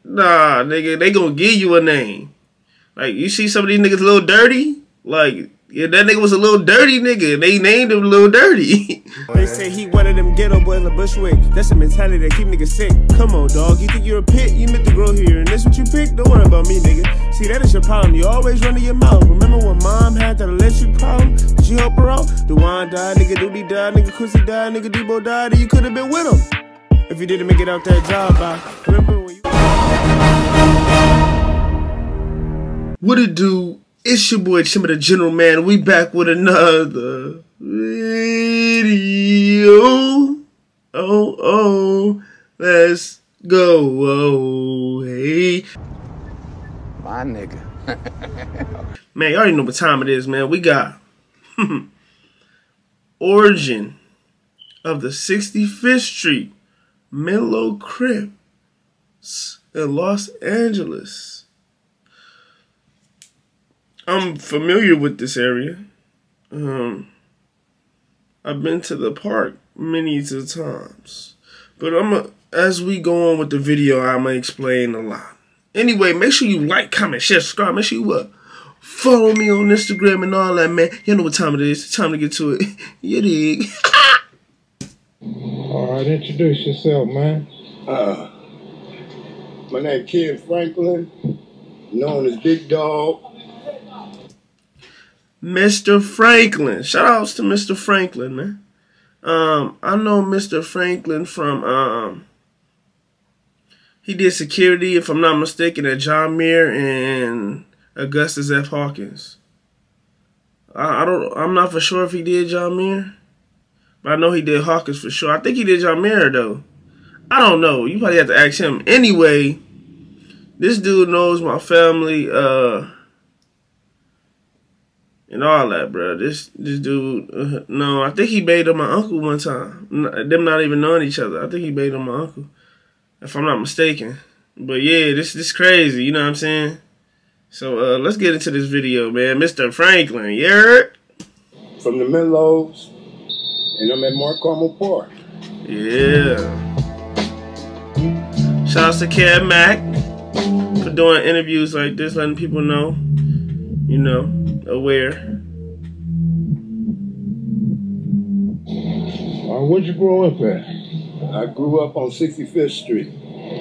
Nah, nigga, they gonna give you a name. Like, you see some of these niggas a little dirty? Like, yeah, that nigga was a little dirty nigga. They named him Little Dirty. They say he one of them ghetto boys like Bushwick. That's the mentality that keep niggas sick. Come on, dog. You think you're a pit? You meant to grow here. And that's what you pick? Don't worry about me, nigga. See, that is your problem. You always run to your mouth. Remember when mom had that electric problem? Did you help her out? DeWan died, nigga Doody died, nigga Chrissy died, nigga Debo died, and you could have been with him if you didn't make it out that job. Remember when you... What it do? It's your boy Chimba the General Man. We back with another video. Oh, let's go. Oh, hey. My nigga. Man, you already know what time it is, man. We got origin of the 65th Street Menlo Crips in Los Angeles. I'm familiar with this area. I've been to the park many times. But as we go on with the video, I'm going to explain a lot. Anyway, make sure you like, comment, share, subscribe. Make sure you follow me on Instagram and all that, man. You know what time it is. It's time to get to it. You dig? Alright, introduce yourself, man. My name Ken Franklin, known as Big Dog. Mr. Franklin. Shout outs to Mr. Franklin, man. I know Mr. Franklin from he did security, if I'm not mistaken, at John Muir and Augustus F. Hawkins. I'm not for sure if he did John Muir, but I know he did Hawkins for sure. I think he did John Muir though. I don't know. You probably have to ask him. Anyway, this dude knows my family, and all that, bro. This dude, no, I think he bathed on my uncle one time. Them not even knowing each other. I think he bathed on my uncle, if I'm not mistaken. But yeah, this crazy. You know what I'm saying? So let's get into this video, man. Mr. Franklin, you heard? From the Menlos, and I'm at Mark Carmel Park. Yeah. Shouts to Cad Mac for doing interviews like this, letting people know, you know, aware. Where'd you grow up at? I grew up on 65th Street.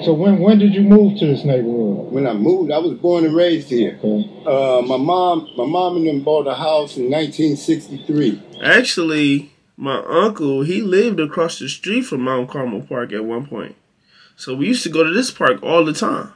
So when did you move to this neighborhood? When I moved, I was born and raised here. Okay. My mom and them bought a house in 1963. Actually, my uncle, he lived across the street from Mount Carmel Park at one point. So we used to go to this park all the time.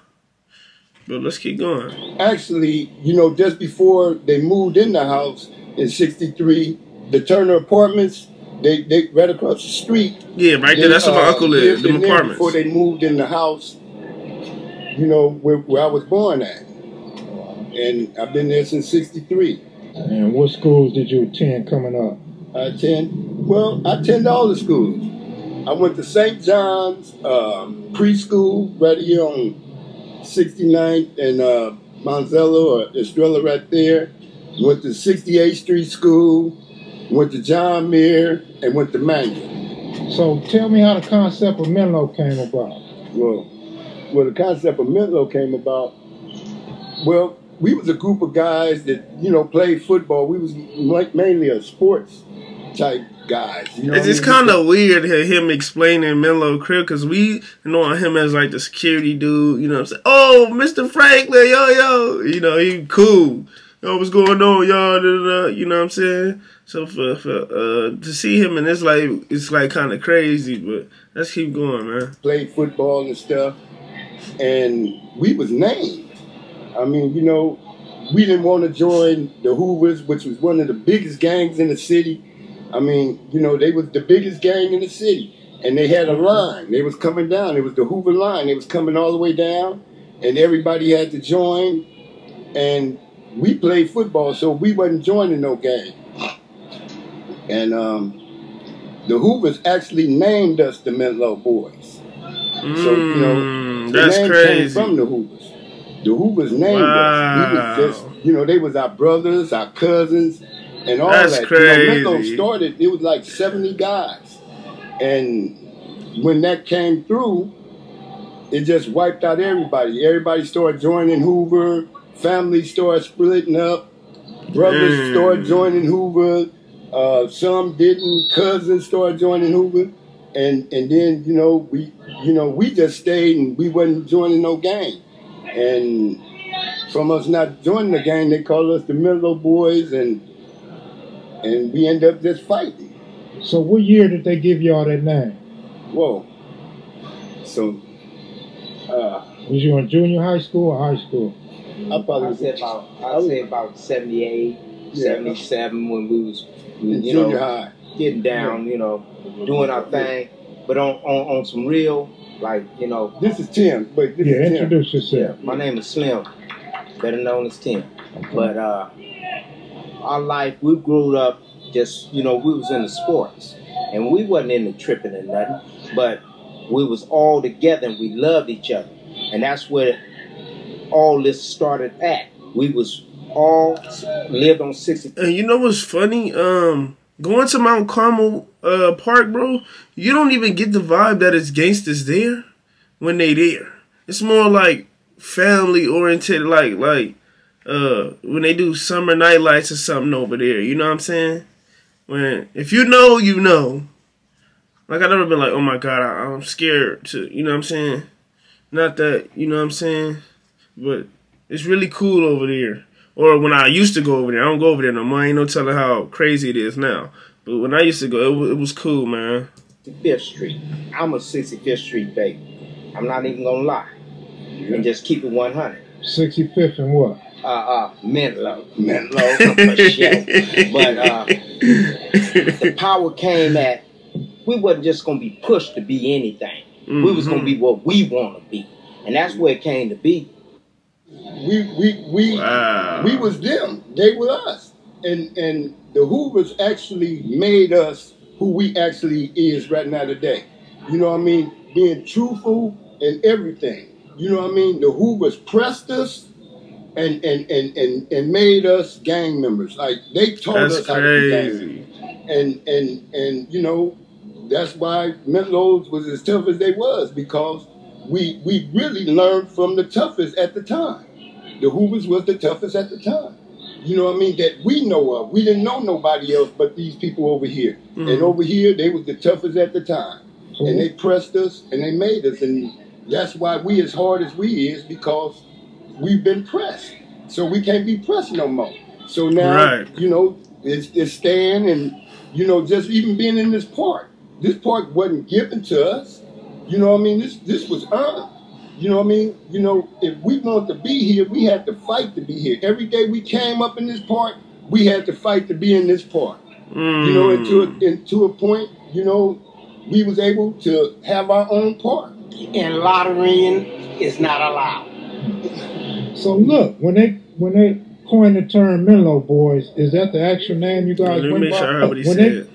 But let's keep going. Actually, you know, just before they moved in the house in 63, the Turner Apartments, they right across the street. Yeah, right there. That's where my uncle lived, them apartments. Before they moved in the house, you know, where I was born at. And I've been there since 63. And what schools did you attend coming up? I attend all the schools. I went to St. John's preschool right here on 69th and Monzello or Estrella right there. Went to 68th Street School. Went to John Muir and went to Menlo. So tell me how the concept of Menlo came about. Well, the concept of Menlo came about. Well, we was a group of guys that, you know, played football. We was mainly a sports type guys. You know, it's kind of weird him explaining Menlo Crib, because we know him as like the security dude. You know what I'm saying? Oh, Mr. Franklin, yo. You know, he cool. Yo, what's going on, y'all? You know what I'm saying? So for to see him in this light, it's like kind of crazy. But let's keep going, man. Played football and stuff, and we was named. I mean, you know, we didn't want to join the Hoovers, which was one of the biggest gangs in the city. I mean, you know, they was the biggest gang in the city. And they had a line. They was coming down. It was the Hoover line. They was coming all the way down. And everybody had to join. And we played football, so we wasn't joining no gang. And the Hoovers actually named us the Menlo Boys. So, you know, that's the name crazy. came from the Hoovers. The Hoovers named us. We was just, you know, they was our brothers, our cousins, and all that's that. Crazy. You know, Menlo started, it was like 70 guys. And when that came through, it just wiped out everybody. Everybody started joining Hoover. Families started splitting up. Brothers started joining Hoover. Some didn't. Cousins started joining Hoover. And then, we just stayed and we wasn't joining no gang. And from us not joining the gang, they called us the Menlo boys, and we end up just fighting. So what year did they give y'all that name? Whoa. So, was you in junior high school or high school? I'd say about 78, 77 when we was, junior high. Getting down, doing our thing. But on some real, This is Tim. Wait, this is Tim. Introduce yourself. Yeah, my name is Slim, better known as Tim. Okay. But our life, we grew up just, we was in the sports. And we wasn't into tripping and nothing. But we was all together and we loved each other. And that's where all this started at. We was all lived on 60. And you know what's funny? Going to Mount Carmel Park, bro, you don't even get the vibe that it's gangsters there when they there. It's more like family oriented, like when they do summer night lights or something over there. You know what I'm saying? If you know, you know. Like, I've never been like, oh my God, I'm scared to, you know what I'm saying? Not that, you know what I'm saying? But it's really cool over there. Or when I used to go over there. I don't go over there no more. I ain't no telling how crazy it is now. But when I used to go, it was cool, man. 65th Street. I'm a 65th Street baby. I'm not even gonna lie. And just keep it 100. 65th and what? Menlo for sure. But the power came at, we wasn't just gonna be pushed to be anything. Mm-hmm. We was gonna be what we want to be. And that's where it came to be. We was them. They were us. And the Hoovers actually made us who we actually is right now today. You know what I mean? Being truthful and everything. You know what I mean? The Hoovers pressed us and made us gang members. Like, they taught us how to be gang members. And that's why Menlo's was as tough as they was, because we really learned from the toughest at the time. The Hoovers was the toughest at the time. You know what I mean? That we know of. We didn't know nobody else but these people over here. Mm-hmm. And over here, they was the toughest at the time. Mm-hmm. And they pressed us and they made us. And that's why we as hard as we is, because we've been pressed. So we can't be pressed no more. So now, it's staying and, just even being in this park. This park wasn't given to us. You know what I mean? This was earned. You know what I mean? If we wanted to be here, we had to fight to be here. Every day we came up in this park, we had to fight to be in this park. And to a point, we was able to have our own park. And lotterying is not allowed. So look, when they coined the term Menlo Boys, is that the actual name you guys went by? Let me make sure I heard what he said.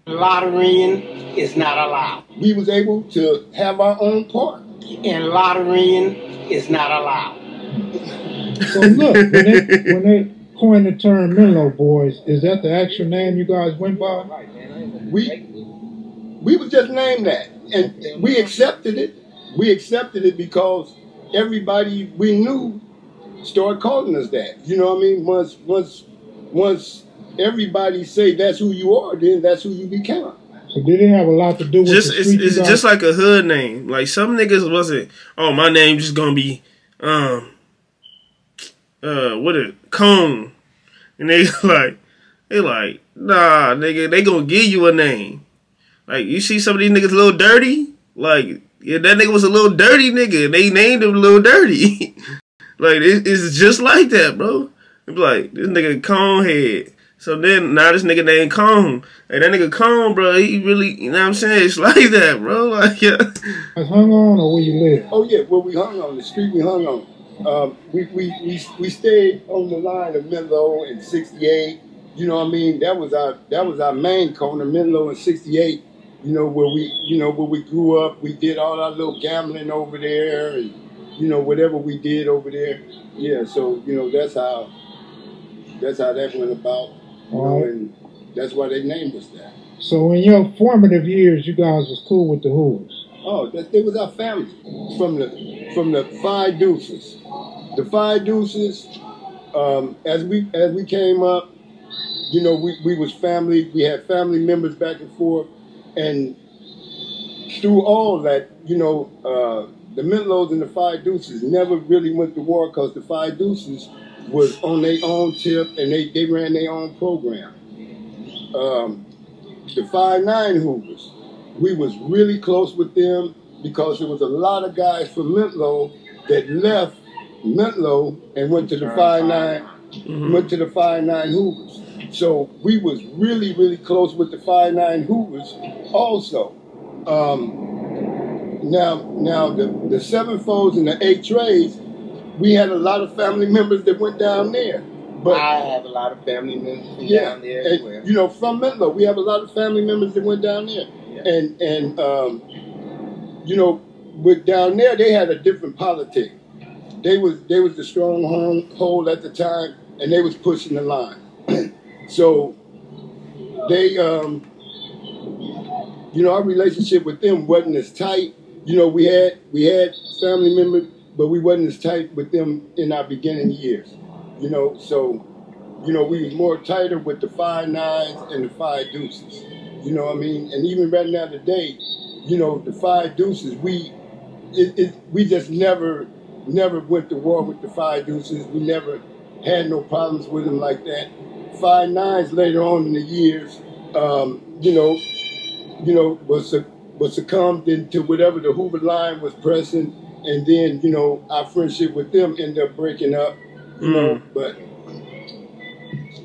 Lotterying is not allowed. We was able to have our own park. And lotterying is not allowed. So look, when they coined the term Menlo Boys, is that the actual name you guys went by? We was just named that, and we accepted it. We accepted it because everybody we knew started calling us that. You know what I mean? Once everybody say that's who you are, then that's who you become. So did it have a lot to do with it's just like a hood name. Like, some niggas wasn't, oh, my name just gonna be Cone. And they like, nah, nigga, they gonna give you a name. Like, you see some of these niggas a little dirty? Like, yeah, that nigga was a little dirty nigga, and they named him Little Dirty. Like, it's just like that, bro. It's like, this nigga Conehead. So then, now this nigga named Cone. Hey, that nigga Cone, bro, he really, you know what I'm saying? It's like that, bro. Like, yeah. Hung on, or where you live? Oh, yeah, well, we hung on. The street we hung on. We stayed on the line of Menlo in 68. You know what I mean? That was our main corner, Menlo in 68. Where we grew up. We did all our little gambling over there, and whatever we did over there. Yeah, so that's how that went about. And that's why they named us that. So in your formative years, you guys was cool with the Hoovers? Oh Oh, they was our family from the Five Deuces. The Five Deuces, as we came up, you know, we was family. We had family members back and forth, and through all that, you know, the Menlos and the Five Deuces never really went to war because the Five Deuces was on their own tip and they ran their own program. The 5'9" Hoovers, we was really close with them because there was a lot of guys from Menlo that left Menlo and went to the 5'9", went to the 5'9" Hoovers. So we was really, really close with the 5'9" Hoovers also. Now the 7-4s and the 8 trays, we had a lot of family members that went down there. But I have a lot of family members down there as well. You know, from Menlo, we have a lot of family members that went down there. Yeah. And you know, with down there, they had a different politic. They was the stronghold at the time, and they was pushing the line. So they, you know, our relationship with them wasn't as tight. You know, we had family members, but we wasn't as tight with them in our beginning years. You know, so, you know, we was more tighter with the 5'9" and the 5 Deuces. You know what I mean? And even right now today, you know, the 5 Deuces, we just never went to war with the 5 Deuces. We never had no problems with them like that. 5'9" later on in the years, you know, was succumbed into whatever the Hoover line was pressing, and then, you know, our friendship with them ended up breaking up. You know, but,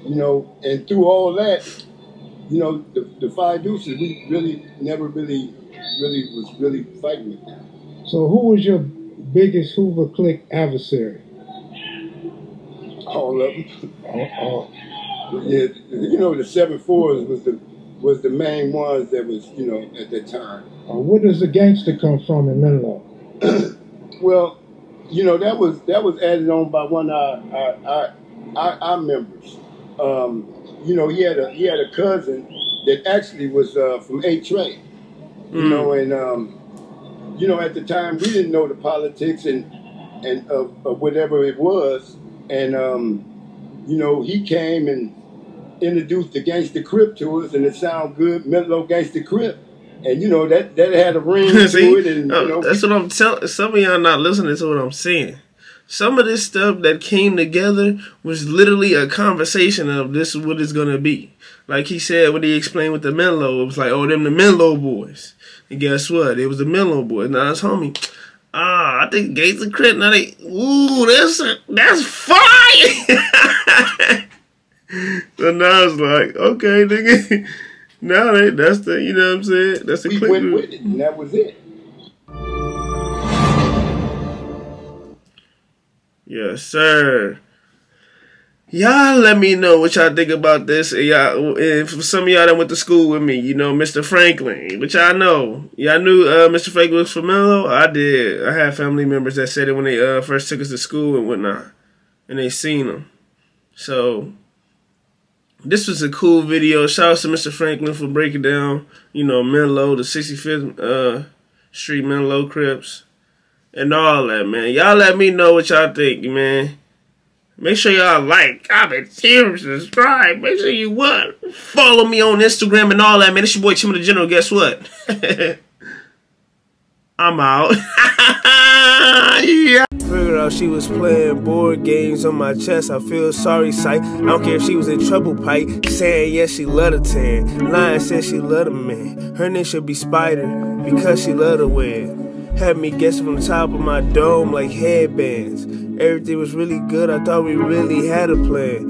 you know, and through all that, you know, the 5 Deuces, we really never really was fighting with them. So who was your biggest Hoover clique adversary? All of them. Yeah, you know, the 7-4s was the main ones that was, you know, at that time. Where does the gangster come from in Menlo? Well, you know, that was added on by one of our members. You know, he had a cousin that actually was from 8 Trey. You know, and you know, at the time we didn't know the politics and of whatever it was, and you know, he came and introduced the Gangsta Crip to us, and it sounded good, Menlo Gangsta Crip. And, you know, that had a ring to it. And, you know, that's what I'm telling. Some of y'all not listening to what I'm saying. Some of this stuff that came together was literally a conversation of this is what it's going to be. Like he said when he explained with the Menlo, it was like, oh, them the Menlo boys. And guess what? It was the Menlo boys. Now it's homie. I think Gangsta Crip. Now they, ooh, that's fire. So now it's like, okay, nigga. Now that's the, you know what I'm saying? That's the we went with it, and that was it. Yes, sir. Y'all let me know what y'all think about this. If some of y'all that went to school with me, you know, Mr. Franklin, which I know. Y'all knew Mr. Franklin was from Menlo? I did. I had family members that said it when they first took us to school and whatnot. And they seen him. So this was a cool video. Shout out to Mr. Franklin for breaking down, you know, Menlo, the 65th Street Menlo Crips, and all that, man. Y'all let me know what y'all think, man. Make sure y'all like, comment, share, subscribe. Make sure you what? Follow me on Instagram and all that, man. It's your boy Tim the General. Guess what? I'm out. Yeah. Figured out she was playing board games on my chest. I feel sorry, sight. I don't care if she was in trouble, pipe. Saying yes, she loved a tan. Lying said she loved a man. Her name should be Spider because she loved to wear. Had me guessing from the top of my dome like headbands. Everything was really good. I thought we really had a plan.